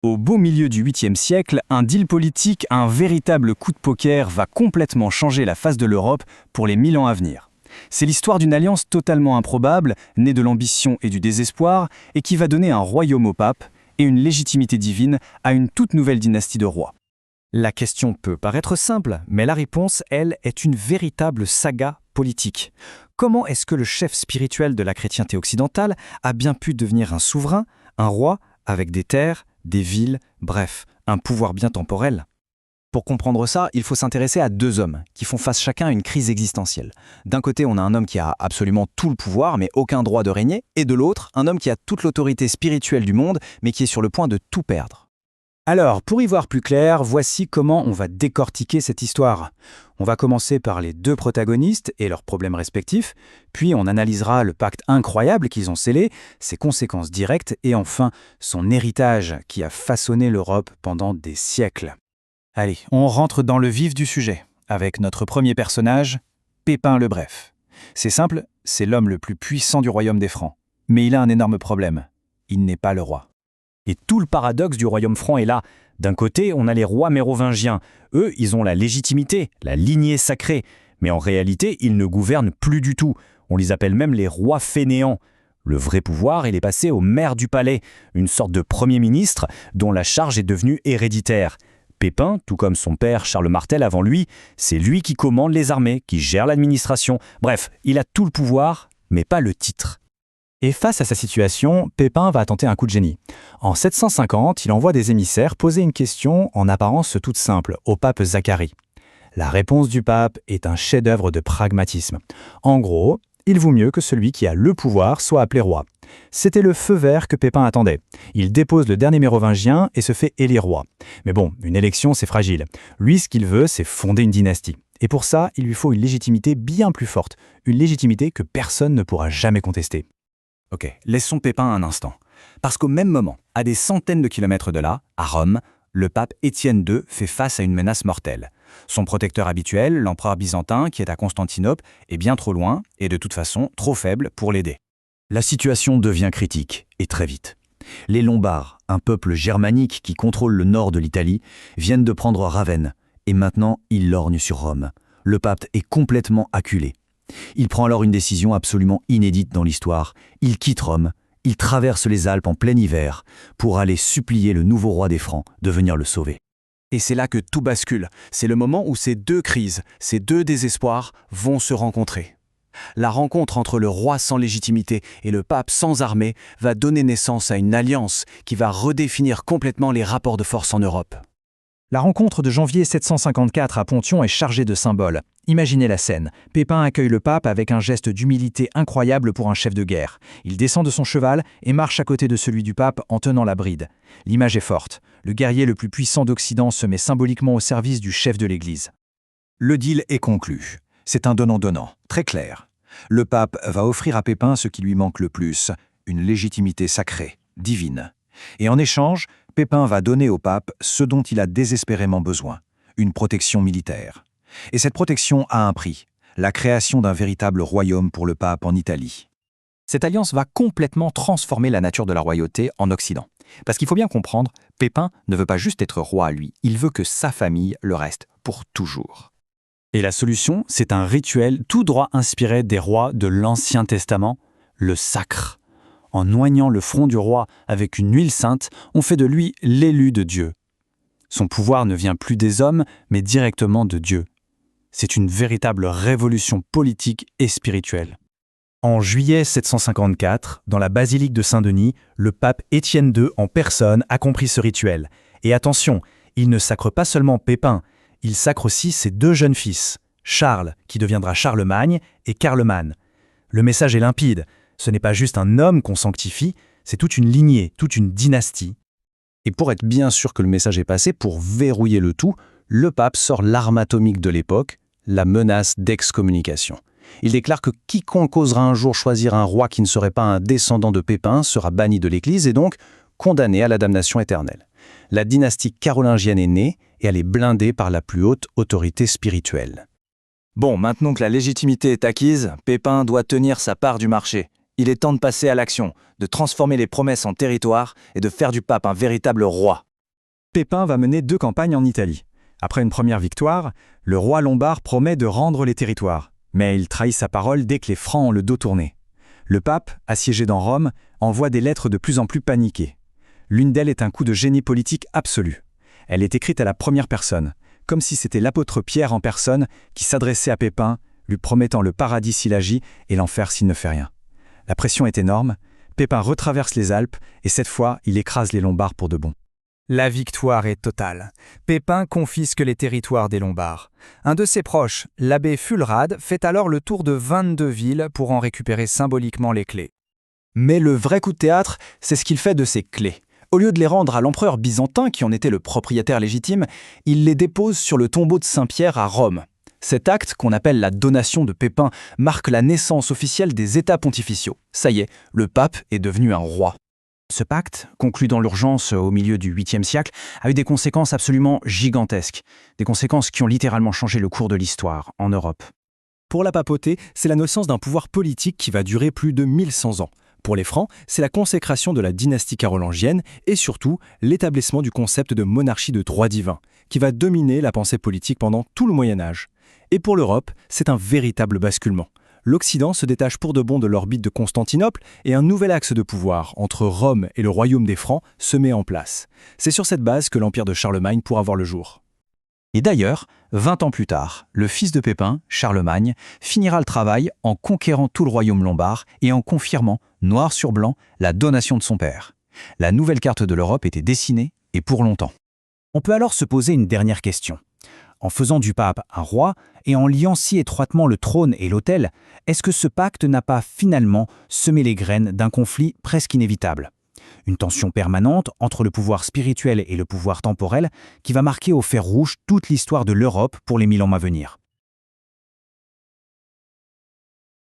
Au beau milieu du 8e siècle, un deal politique, un véritable coup de poker va complètement changer la face de l'Europe pour les 1000 ans à venir. C'est l'histoire d'une alliance totalement improbable, née de l'ambition et du désespoir, et qui va donner un royaume au pape et une légitimité divine à une toute nouvelle dynastie de rois. La question peut paraître simple, mais la réponse, elle, est une véritable saga politique. Comment est-ce que le chef spirituel de la chrétienté occidentale a bien pu devenir un souverain, un roi, avec des terres, des villes, bref, un pouvoir bien temporel? Pour comprendre ça, il faut s'intéresser à deux hommes qui font face chacun à une crise existentielle. D'un côté, on a un homme qui a absolument tout le pouvoir, mais aucun droit de régner, et de l'autre, un homme qui a toute l'autorité spirituelle du monde, mais qui est sur le point de tout perdre. Alors, pour y voir plus clair, voici comment on va décortiquer cette histoire. On va commencer par les deux protagonistes et leurs problèmes respectifs, puis on analysera le pacte incroyable qu'ils ont scellé, ses conséquences directes et enfin son héritage qui a façonné l'Europe pendant des siècles. Allez, on rentre dans le vif du sujet, avec notre premier personnage, Pépin le Bref. C'est simple, c'est l'homme le plus puissant du royaume des Francs. Mais il a un énorme problème, il n'est pas le roi. Et tout le paradoxe du royaume franc est là. D'un côté, on a les rois mérovingiens. Eux, ils ont la légitimité, la lignée sacrée. Mais en réalité, ils ne gouvernent plus du tout. On les appelle même les rois fainéants. Le vrai pouvoir, il est passé au maire du palais, une sorte de premier ministre dont la charge est devenue héréditaire. Pépin, tout comme son père Charles Martel avant lui, c'est lui qui commande les armées, qui gère l'administration. Bref, il a tout le pouvoir, mais pas le titre. Et face à sa situation, Pépin va tenter un coup de génie. En 750, il envoie des émissaires poser une question en apparence toute simple au pape Zacharie. La réponse du pape est un chef-d'œuvre de pragmatisme. En gros, il vaut mieux que celui qui a le pouvoir soit appelé roi. C'était le feu vert que Pépin attendait. Il dépose le dernier mérovingien et se fait élire roi. Mais bon, une élection, c'est fragile. Lui, ce qu'il veut, c'est fonder une dynastie. Et pour ça, il lui faut une légitimité bien plus forte. Une légitimité que personne ne pourra jamais contester. Ok, laissons Pépin un instant. Parce qu'au même moment, à des centaines de kilomètres de là, à Rome, le pape Étienne II fait face à une menace mortelle. Son protecteur habituel, l'empereur byzantin, qui est à Constantinople, est bien trop loin et de toute façon trop faible pour l'aider. La situation devient critique, et très vite. Les Lombards, un peuple germanique qui contrôle le nord de l'Italie, viennent de prendre Ravenne, et maintenant ils lorgnent sur Rome. Le pape est complètement acculé. Il prend alors une décision absolument inédite dans l'histoire. Il quitte Rome, il traverse les Alpes en plein hiver pour aller supplier le nouveau roi des Francs de venir le sauver. Et c'est là que tout bascule. C'est le moment où ces deux crises, ces deux désespoirs vont se rencontrer. La rencontre entre le roi sans légitimité et le pape sans armée va donner naissance à une alliance qui va redéfinir complètement les rapports de force en Europe. La rencontre de janvier 754 à Pontion est chargée de symboles. Imaginez la scène. Pépin accueille le pape avec un geste d'humilité incroyable pour un chef de guerre. Il descend de son cheval et marche à côté de celui du pape en tenant la bride. L'image est forte. Le guerrier le plus puissant d'Occident se met symboliquement au service du chef de l'Église. Le deal est conclu. C'est un donnant-donnant, très clair. Le pape va offrir à Pépin ce qui lui manque le plus, une légitimité sacrée, divine. Et en échange, Pépin va donner au pape ce dont il a désespérément besoin, une protection militaire. Et cette protection a un prix, la création d'un véritable royaume pour le pape en Italie. Cette alliance va complètement transformer la nature de la royauté en Occident. Parce qu'il faut bien comprendre, Pépin ne veut pas juste être roi, lui, il veut que sa famille le reste pour toujours. Et la solution, c'est un rituel tout droit inspiré des rois de l'Ancien Testament, le sacre. En noignant le front du roi avec une huile sainte, on fait de lui l'élu de Dieu. Son pouvoir ne vient plus des hommes, mais directement de Dieu. C'est une véritable révolution politique et spirituelle. En juillet 754, dans la basilique de Saint-Denis, le pape Étienne II en personne a compris ce rituel. Et attention, il ne sacre pas seulement Pépin, il sacre aussi ses deux jeunes fils, Charles, qui deviendra Charlemagne, et Carloman. Le message est limpide. Ce n'est pas juste un homme qu'on sanctifie, c'est toute une lignée, toute une dynastie. Et pour être bien sûr que le message est passé, pour verrouiller le tout, le pape sort l'arme atomique de l'époque, la menace d'excommunication. Il déclare que quiconque osera un jour choisir un roi qui ne serait pas un descendant de Pépin sera banni de l'Église et donc condamné à la damnation éternelle. La dynastie carolingienne est née et elle est blindée par la plus haute autorité spirituelle. Bon, maintenant que la légitimité est acquise, Pépin doit tenir sa part du marché. Il est temps de passer à l'action, de transformer les promesses en territoire et de faire du pape un véritable roi. Pépin va mener 2 campagnes en Italie. Après une première victoire, le roi lombard promet de rendre les territoires. Mais il trahit sa parole dès que les Francs ont le dos tourné. Le pape, assiégé dans Rome, envoie des lettres de plus en plus paniquées. L'une d'elles est un coup de génie politique absolu. Elle est écrite à la première personne, comme si c'était l'apôtre Pierre en personne qui s'adressait à Pépin, lui promettant le paradis s'il agit et l'enfer s'il ne fait rien. La pression est énorme, Pépin retraverse les Alpes et cette fois, il écrase les Lombards pour de bon. La victoire est totale. Pépin confisque les territoires des Lombards. Un de ses proches, l'abbé Fulrad, fait alors le tour de 22 villes pour en récupérer symboliquement les clés. Mais le vrai coup de théâtre, c'est ce qu'il fait de ces clés. Au lieu de les rendre à l'empereur byzantin, qui en était le propriétaire légitime, il les dépose sur le tombeau de Saint-Pierre à Rome. Cet acte, qu'on appelle la donation de Pépin, marque la naissance officielle des États pontificiaux. Ça y est, le pape est devenu un roi. Ce pacte, conclu dans l'urgence au milieu du 8e siècle, a eu des conséquences absolument gigantesques. Des conséquences qui ont littéralement changé le cours de l'histoire en Europe. Pour la papauté, c'est la naissance d'un pouvoir politique qui va durer plus de 1100 ans. Pour les Francs, c'est la consécration de la dynastie carolingienne et surtout l'établissement du concept de monarchie de droit divin, qui va dominer la pensée politique pendant tout le Moyen-Âge. Et pour l'Europe, c'est un véritable basculement. L'Occident se détache pour de bon de l'orbite de Constantinople et un nouvel axe de pouvoir entre Rome et le royaume des Francs se met en place. C'est sur cette base que l'empire de Charlemagne pourra voir le jour. Et d'ailleurs, 20 ans plus tard, le fils de Pépin, Charlemagne, finira le travail en conquérant tout le royaume lombard et en confirmant, noir sur blanc, la donation de son père. La nouvelle carte de l'Europe était dessinée, et pour longtemps. On peut alors se poser une dernière question. En faisant du pape un roi et en liant si étroitement le trône et l'autel, est-ce que ce pacte n'a pas finalement semé les graines d'un conflit presque inévitable ? Une tension permanente entre le pouvoir spirituel et le pouvoir temporel qui va marquer au fer rouge toute l'histoire de l'Europe pour les 1000 ans à venir.